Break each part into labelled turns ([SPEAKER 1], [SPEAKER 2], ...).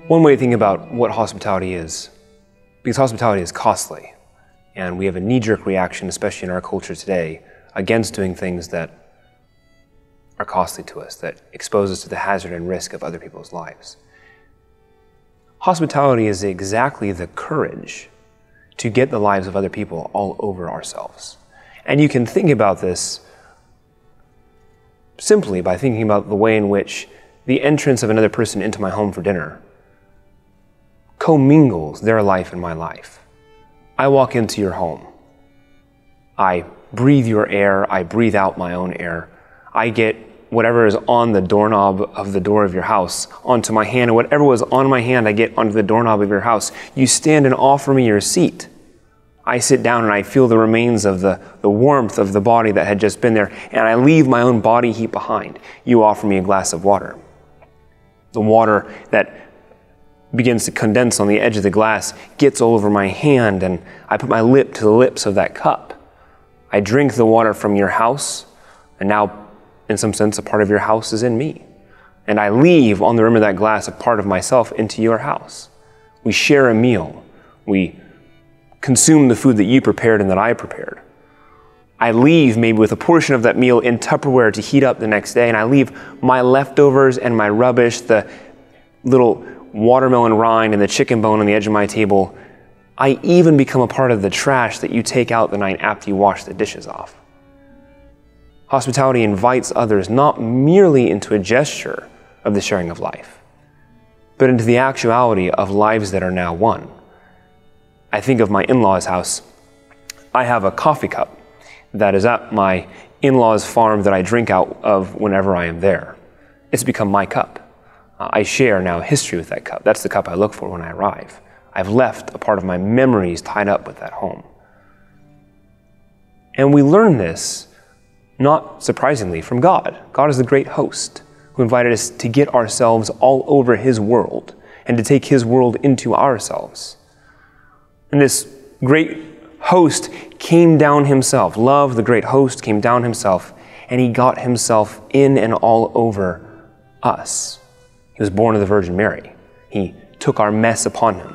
[SPEAKER 1] One way to think about what hospitality is, because hospitality is costly, and we have a knee-jerk reaction, especially in our culture today, against doing things that are costly to us, that expose us to the hazard and risk of other people's lives. Hospitality is exactly the courage to get the lives of other people all over ourselves. And you can think about this simply by thinking about the way in which the entrance of another person into my home for dinner commingles their life and my life. I walk into your home. I breathe your air. I breathe out my own air. I get whatever is on the doorknob of the door of your house onto my hand, and whatever was on my hand, I get onto the doorknob of your house. You stand and offer me your seat. I sit down and I feel the remains of the warmth of the body that had just been there, and I leave my own body heat behind. You offer me a glass of water. The water that begins to condense on the edge of the glass gets all over my hand, and I put my lip to the lips of that cup. I drink the water from your house, and now, in some sense, a part of your house is in me. And I leave on the rim of that glass a part of myself into your house. We share a meal. We consume the food that you prepared and that I prepared. I leave maybe with a portion of that meal in Tupperware to heat up the next day, and I leave my leftovers and my rubbish, the little watermelon rind and the chicken bone on the edge of my table. I even become a part of the trash that you take out the night after you wash the dishes off. Hospitality invites others not merely into a gesture of the sharing of life, but into the actuality of lives that are now one. I think of my in-laws' house. I have a coffee cup that is at my in-laws' farm that I drink out of whenever I am there. It's become my cup. I share now history with that cup. That's the cup I look for when I arrive. I've left a part of my memories tied up with that home. And we learn this, not surprisingly, from God. God is the great host who invited us to get ourselves all over His world and to take His world into ourselves. And this great host came down Himself. Love, the great host, came down Himself, and He got Himself in and all over us. He was born of the Virgin Mary. He took our mess upon Him.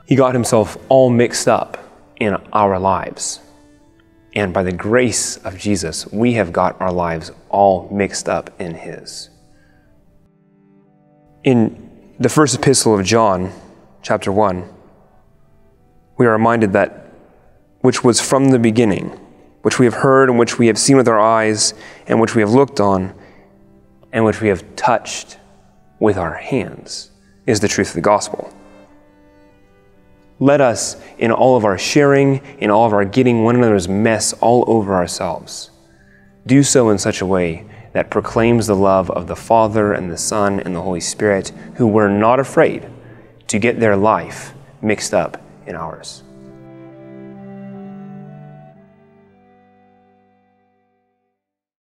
[SPEAKER 1] He got Himself all mixed up in our lives. And by the grace of Jesus, we have got our lives all mixed up in His. In the first epistle of John, chapter 1, we are reminded that which was from the beginning, which we have heard and which we have seen with our eyes and which we have looked on and which we have touched with our hands, is the truth of the gospel. Let us, in all of our sharing, in all of our getting one another's mess all over ourselves, do so in such a way that proclaims the love of the Father and the Son and the Holy Spirit, who were not afraid to get their life mixed up in ours.